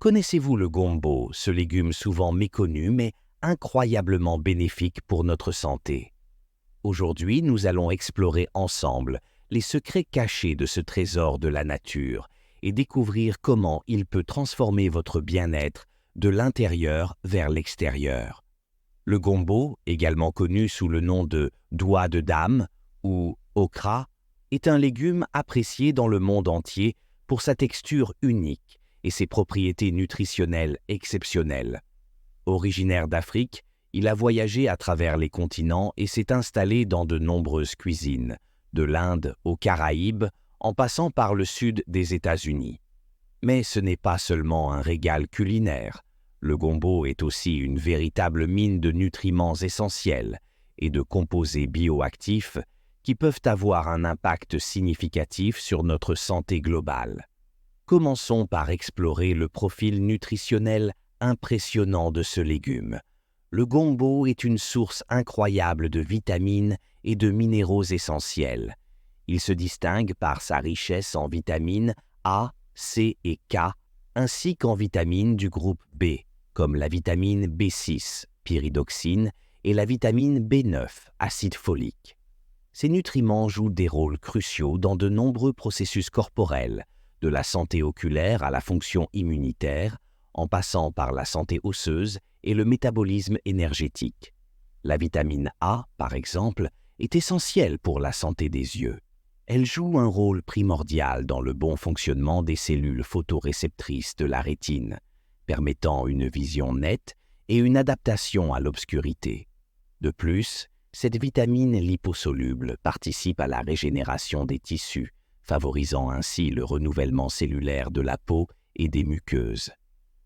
Connaissez-vous le gombo, ce légume souvent méconnu mais incroyablement bénéfique pour notre santé? Aujourd'hui, nous allons explorer ensemble les secrets cachés de ce trésor de la nature et découvrir comment il peut transformer votre bien-être de l'intérieur vers l'extérieur. Le gombo, également connu sous le nom de doigt de dame ou okra, est un légume apprécié dans le monde entier pour sa texture unique et ses propriétés nutritionnelles exceptionnelles. Originaire d'Afrique, il a voyagé à travers les continents et s'est installé dans de nombreuses cuisines, de l'Inde aux Caraïbes, en passant par le sud des États-Unis. Mais ce n'est pas seulement un régal culinaire. Le gombo est aussi une véritable mine de nutriments essentiels et de composés bioactifs qui peuvent avoir un impact significatif sur notre santé globale. Commençons par explorer le profil nutritionnel impressionnant de ce légume. Le gombo est une source incroyable de vitamines et de minéraux essentiels. Il se distingue par sa richesse en vitamines A, C et K, ainsi qu'en vitamines du groupe B, comme la vitamine B6, pyridoxine, et la vitamine B9, acide folique. Ces nutriments jouent des rôles cruciaux dans de nombreux processus corporels, de la santé oculaire à la fonction immunitaire, en passant par la santé osseuse et le métabolisme énergétique. La vitamine A, par exemple, est essentielle pour la santé des yeux. Elle joue un rôle primordial dans le bon fonctionnement des cellules photoréceptrices de la rétine, permettant une vision nette et une adaptation à l'obscurité. De plus, cette vitamine liposoluble participe à la régénération des tissus, favorisant ainsi le renouvellement cellulaire de la peau et des muqueuses.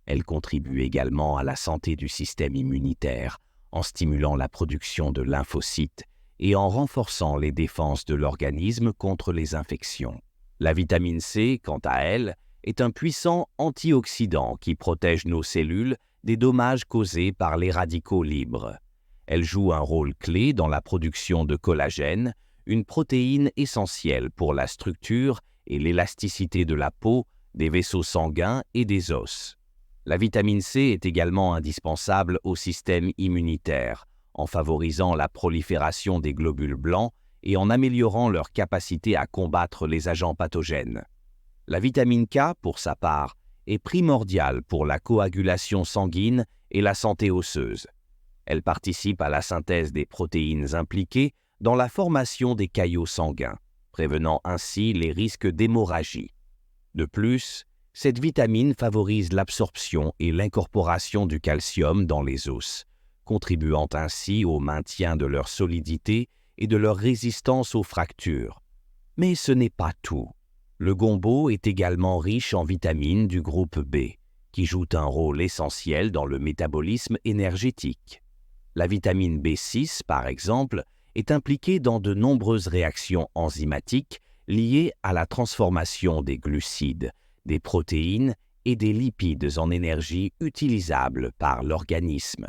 Elle contribue également à la santé du système immunitaire en stimulant la production de lymphocytes et en renforçant les défenses de l'organisme contre les infections. La vitamine C, quant à elle, est un puissant antioxydant qui protège nos cellules des dommages causés par les radicaux libres. Elle joue un rôle clé dans la production de collagène, une protéine essentielle pour la structure et l'élasticité de la peau, des vaisseaux sanguins et des os. La vitamine C est également indispensable au système immunitaire, en favorisant la prolifération des globules blancs et en améliorant leur capacité à combattre les agents pathogènes. La vitamine K, pour sa part, est primordiale pour la coagulation sanguine et la santé osseuse. Elle participe à la synthèse des protéines impliquées dans la formation des caillots sanguins, prévenant ainsi les risques d'hémorragie. De plus, cette vitamine favorise l'absorption et l'incorporation du calcium dans les os, contribuant ainsi au maintien de leur solidité et de leur résistance aux fractures. Mais ce n'est pas tout. Le gombo est également riche en vitamines du groupe B, qui jouent un rôle essentiel dans le métabolisme énergétique. La vitamine B6, par exemple, est impliquée dans de nombreuses réactions enzymatiques liées à la transformation des glucides, des protéines et des lipides en énergie utilisable par l'organisme.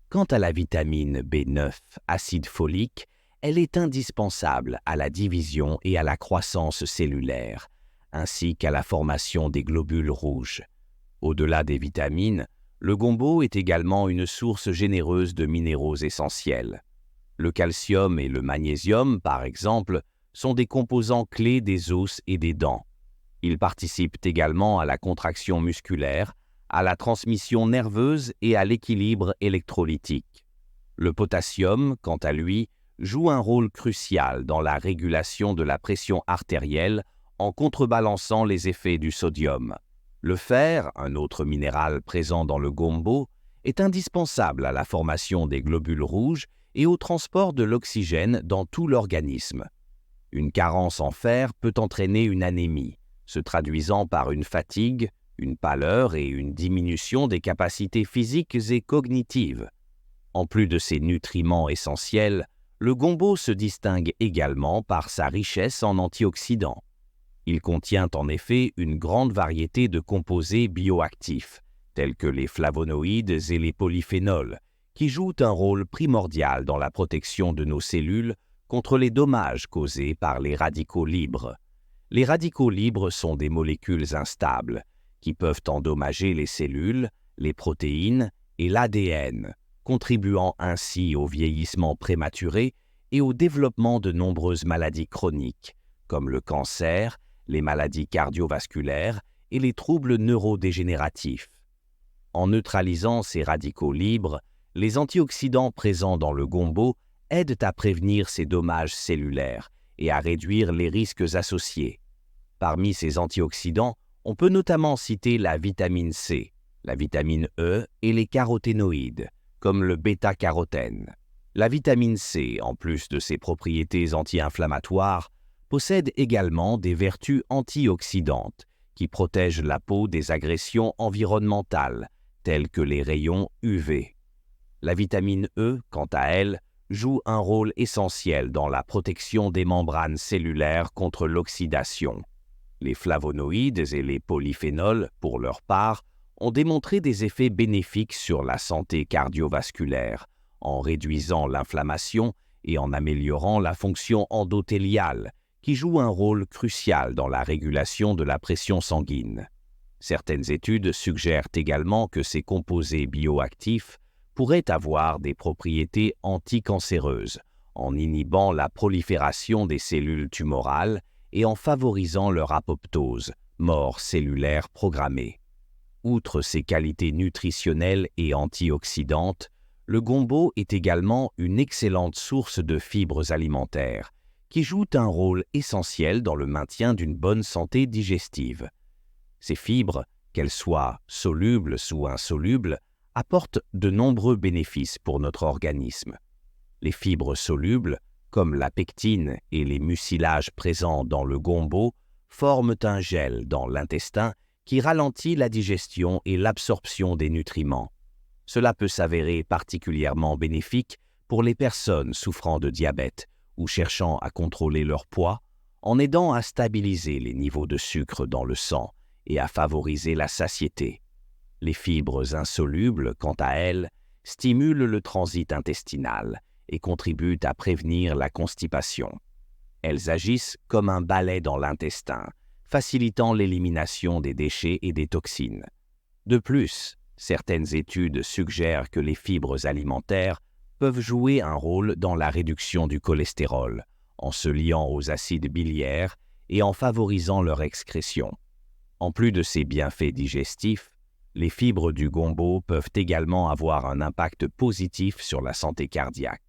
Quant à la vitamine B9, acide folique, elle est indispensable à la division et à la croissance cellulaire, ainsi qu'à la formation des globules rouges. Au-delà des vitamines, le gombo est également une source généreuse de minéraux essentiels. Le calcium et le magnésium, par exemple, sont des composants clés des os et des dents. Ils participent également à la contraction musculaire, à la transmission nerveuse et à l'équilibre électrolytique. Le potassium, quant à lui, joue un rôle crucial dans la régulation de la pression artérielle en contrebalançant les effets du sodium. Le fer, un autre minéral présent dans le gombo, est indispensable à la formation des globules rouges et au transport de l'oxygène dans tout l'organisme. Une carence en fer peut entraîner une anémie, se traduisant par une fatigue, une pâleur et une diminution des capacités physiques et cognitives. En plus de ces nutriments essentiels, le gombo se distingue également par sa richesse en antioxydants. Il contient en effet une grande variété de composés bioactifs, tels que les flavonoïdes et les polyphénols, qui jouent un rôle primordial dans la protection de nos cellules contre les dommages causés par les radicaux libres. Les radicaux libres sont des molécules instables, qui peuvent endommager les cellules, les protéines et l'ADN, contribuant ainsi au vieillissement prématuré et au développement de nombreuses maladies chroniques, comme le cancer, les maladies cardiovasculaires et les troubles neurodégénératifs. En neutralisant ces radicaux libres, les antioxydants présents dans le gombo aident à prévenir ces dommages cellulaires et à réduire les risques associés. Parmi ces antioxydants, on peut notamment citer la vitamine C, la vitamine E et les caroténoïdes, comme le bêta-carotène. La vitamine C, en plus de ses propriétés anti-inflammatoires, possède également des vertus antioxydantes qui protègent la peau des agressions environnementales, telles que les rayons UV. La vitamine E, quant à elle, joue un rôle essentiel dans la protection des membranes cellulaires contre l'oxydation. Les flavonoïdes et les polyphénols, pour leur part, ont démontré des effets bénéfiques sur la santé cardiovasculaire, en réduisant l'inflammation et en améliorant la fonction endothéliale, qui joue un rôle crucial dans la régulation de la pression sanguine. Certaines études suggèrent également que ces composés bioactifs pourraient avoir des propriétés anticancéreuses, en inhibant la prolifération des cellules tumorales et en favorisant leur apoptose, mort cellulaire programmée. Outre ses qualités nutritionnelles et antioxydantes, le gombo est également une excellente source de fibres alimentaires, qui jouent un rôle essentiel dans le maintien d'une bonne santé digestive. Ces fibres, qu'elles soient solubles ou insolubles, apportent de nombreux bénéfices pour notre organisme. Les fibres solubles, comme la pectine et les mucilages présents dans le gombo, forment un gel dans l'intestin qui ralentit la digestion et l'absorption des nutriments. Cela peut s'avérer particulièrement bénéfique pour les personnes souffrant de diabète ou cherchant à contrôler leur poids, en aidant à stabiliser les niveaux de sucre dans le sang et à favoriser la satiété. Les fibres insolubles, quant à elles, stimulent le transit intestinal et contribuent à prévenir la constipation. Elles agissent comme un balai dans l'intestin, facilitant l'élimination des déchets et des toxines. De plus, certaines études suggèrent que les fibres alimentaires peuvent jouer un rôle dans la réduction du cholestérol, en se liant aux acides biliaires et en favorisant leur excrétion. En plus de ces bienfaits digestifs, les fibres du gombo peuvent également avoir un impact positif sur la santé cardiaque.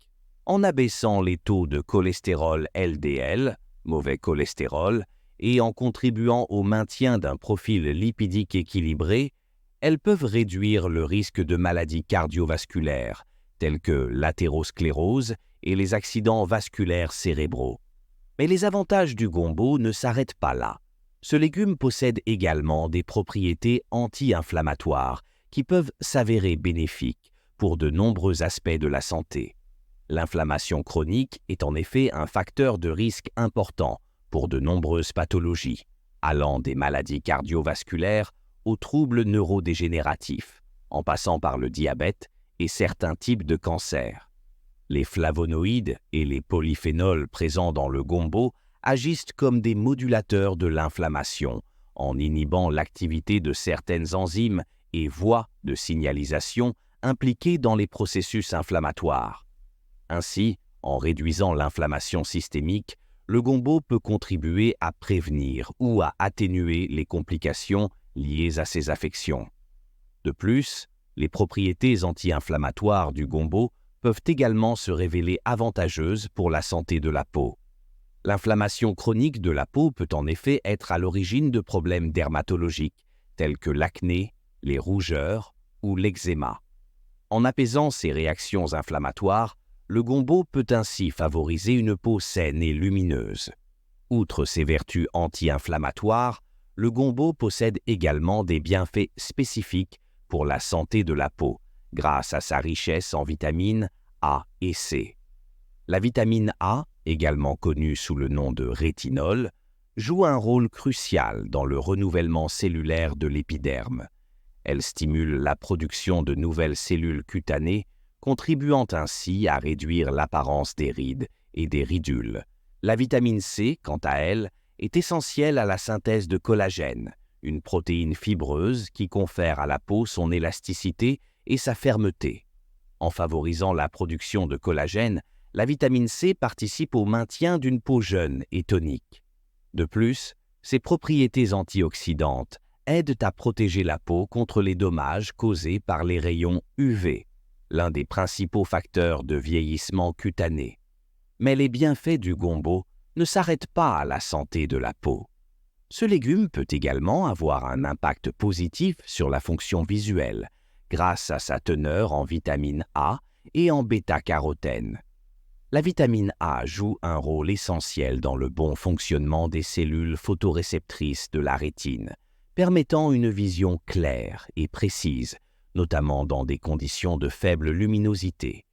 En abaissant les taux de cholestérol LDL, mauvais cholestérol, et en contribuant au maintien d'un profil lipidique équilibré, elles peuvent réduire le risque de maladies cardiovasculaires, telles que l'athérosclérose et les accidents vasculaires cérébraux. Mais les avantages du gombo ne s'arrêtent pas là. Ce légume possède également des propriétés anti-inflammatoires qui peuvent s'avérer bénéfiques pour de nombreux aspects de la santé. L'inflammation chronique est en effet un facteur de risque important pour de nombreuses pathologies, allant des maladies cardiovasculaires aux troubles neurodégénératifs, en passant par le diabète et certains types de cancers. Les flavonoïdes et les polyphénols présents dans le gombo agissent comme des modulateurs de l'inflammation, en inhibant l'activité de certaines enzymes et voies de signalisation impliquées dans les processus inflammatoires. Ainsi, en réduisant l'inflammation systémique, le gombo peut contribuer à prévenir ou à atténuer les complications liées à ces affections. De plus, les propriétés anti-inflammatoires du gombo peuvent également se révéler avantageuses pour la santé de la peau. L'inflammation chronique de la peau peut en effet être à l'origine de problèmes dermatologiques tels que l'acné, les rougeurs ou l'eczéma. En apaisant ces réactions inflammatoires, le gombo peut ainsi favoriser une peau saine et lumineuse. Outre ses vertus anti-inflammatoires, le gombo possède également des bienfaits spécifiques pour la santé de la peau, grâce à sa richesse en vitamines A et C. La vitamine A, également connue sous le nom de rétinol, joue un rôle crucial dans le renouvellement cellulaire de l'épiderme. Elle stimule la production de nouvelles cellules cutanées, contribuant ainsi à réduire l'apparence des rides et des ridules. La vitamine C, quant à elle, est essentielle à la synthèse de collagène, une protéine fibreuse qui confère à la peau son élasticité et sa fermeté. En favorisant la production de collagène, la vitamine C participe au maintien d'une peau jeune et tonique. De plus, ses propriétés antioxydantes aident à protéger la peau contre les dommages causés par les rayons UV, l'un des principaux facteurs de vieillissement cutané. Mais les bienfaits du gombo ne s'arrêtent pas à la santé de la peau. Ce légume peut également avoir un impact positif sur la fonction visuelle, grâce à sa teneur en vitamine A et en bêta-carotène. La vitamine A joue un rôle essentiel dans le bon fonctionnement des cellules photoréceptrices de la rétine, permettant une vision claire et précise, notamment dans des conditions de faible luminosité.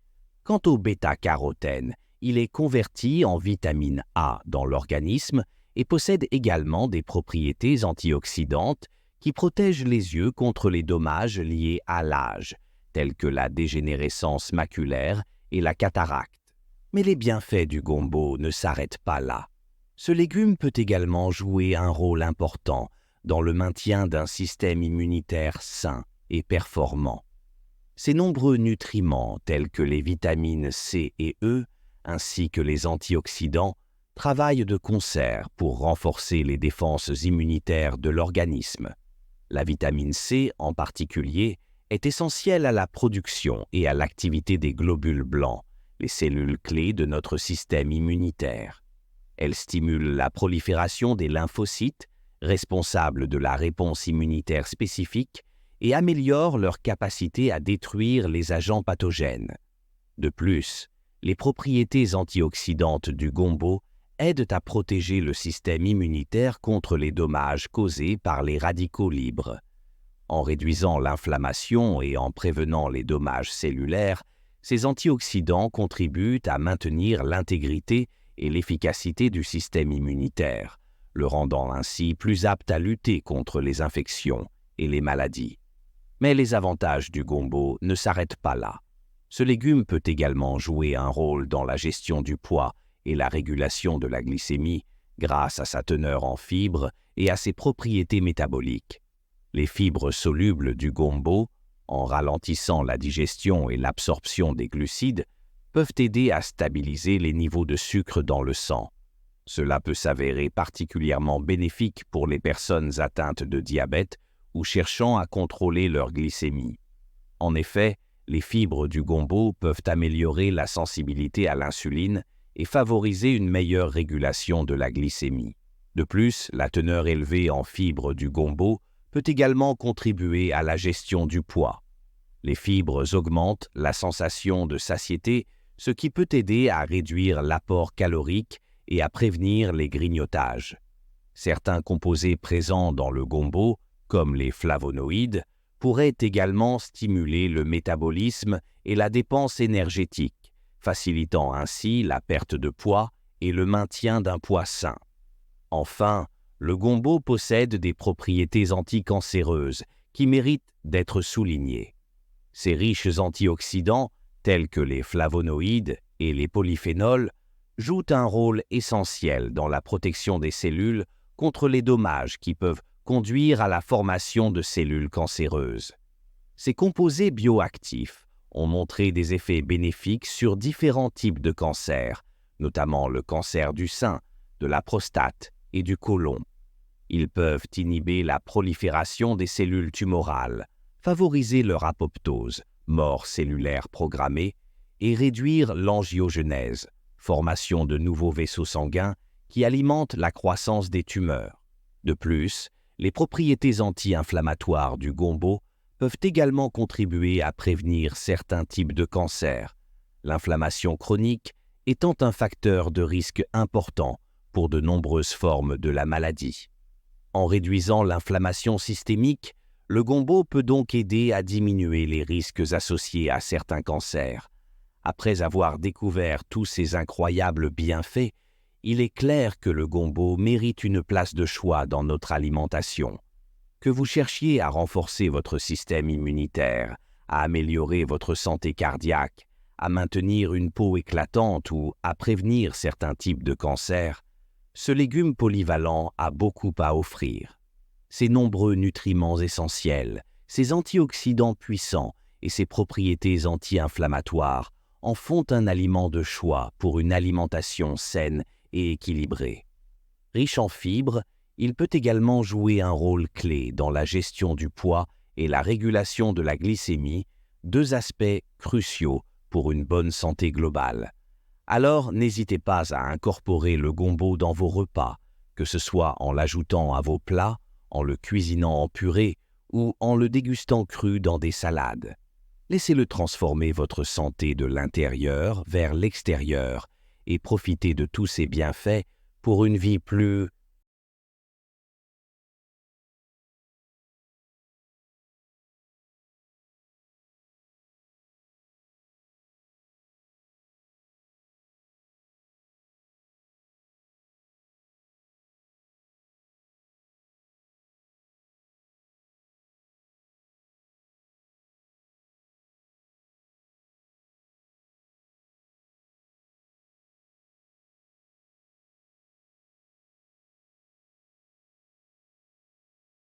Quant au bêta-carotène, il est converti en vitamine A dans l'organisme et possède également des propriétés antioxydantes qui protègent les yeux contre les dommages liés à l'âge, tels que la dégénérescence maculaire et la cataracte. Mais les bienfaits du gombo ne s'arrêtent pas là. Ce légume peut également jouer un rôle important dans le maintien d'un système immunitaire sain et performant. Ces nombreux nutriments tels que les vitamines C et E, ainsi que les antioxydants, travaillent de concert pour renforcer les défenses immunitaires de l'organisme. La vitamine C, en particulier, est essentielle à la production et à l'activité des globules blancs, les cellules clés de notre système immunitaire. Elle stimule la prolifération des lymphocytes, responsables de la réponse immunitaire spécifique, et améliore leur capacité à détruire les agents pathogènes. De plus, les propriétés antioxydantes du gombo aident à protéger le système immunitaire contre les dommages causés par les radicaux libres. En réduisant l'inflammation et en prévenant les dommages cellulaires, ces antioxydants contribuent à maintenir l'intégrité et l'efficacité du système immunitaire, le rendant ainsi plus apte à lutter contre les infections et les maladies. Mais les avantages du gombo ne s'arrêtent pas là. Ce légume peut également jouer un rôle dans la gestion du poids et la régulation de la glycémie grâce à sa teneur en fibres et à ses propriétés métaboliques. Les fibres solubles du gombo, en ralentissant la digestion et l'absorption des glucides, peuvent aider à stabiliser les niveaux de sucre dans le sang. Cela peut s'avérer particulièrement bénéfique pour les personnes atteintes de diabète ou cherchant à contrôler leur glycémie. En effet, les fibres du gombo peuvent améliorer la sensibilité à l'insuline et favoriser une meilleure régulation de la glycémie. De plus, la teneur élevée en fibres du gombo peut également contribuer à la gestion du poids. Les fibres augmentent la sensation de satiété, ce qui peut aider à réduire l'apport calorique et à prévenir les grignotages. Certains composés présents dans le gombo, comme les flavonoïdes, pourraient également stimuler le métabolisme et la dépense énergétique, facilitant ainsi la perte de poids et le maintien d'un poids sain. Enfin, le gombo possède des propriétés anticancéreuses qui méritent d'être soulignées. Ces riches antioxydants, tels que les flavonoïdes et les polyphénols, jouent un rôle essentiel dans la protection des cellules contre les dommages qui peuvent conduire à la formation de cellules cancéreuses. Ces composés bioactifs ont montré des effets bénéfiques sur différents types de cancers, notamment le cancer du sein, de la prostate et du côlon. Ils peuvent inhiber la prolifération des cellules tumorales, favoriser leur apoptose, mort cellulaire programmée, et réduire l'angiogenèse, formation de nouveaux vaisseaux sanguins qui alimentent la croissance des tumeurs. De plus, les propriétés anti-inflammatoires du gombo peuvent également contribuer à prévenir certains types de cancers, l'inflammation chronique étant un facteur de risque important pour de nombreuses formes de la maladie. En réduisant l'inflammation systémique, le gombo peut donc aider à diminuer les risques associés à certains cancers. Après avoir découvert tous ces incroyables bienfaits, il est clair que le gombo mérite une place de choix dans notre alimentation. Que vous cherchiez à renforcer votre système immunitaire, à améliorer votre santé cardiaque, à maintenir une peau éclatante ou à prévenir certains types de cancers, ce légume polyvalent a beaucoup à offrir. ses nombreux nutriments essentiels, ses antioxydants puissants et ses propriétés anti-inflammatoires en font un aliment de choix pour une alimentation saine et équilibrée. Riche en fibres, il peut également jouer un rôle clé dans la gestion du poids et la régulation de la glycémie, deux aspects cruciaux pour une bonne santé globale. Alors n'hésitez pas à incorporer le gombo dans vos repas, que ce soit en l'ajoutant à vos plats, en le cuisinant en purée ou en le dégustant cru dans des salades. Laissez-le transformer votre santé de l'intérieur vers l'extérieur et profitez de tous ses bienfaits pour une vie plus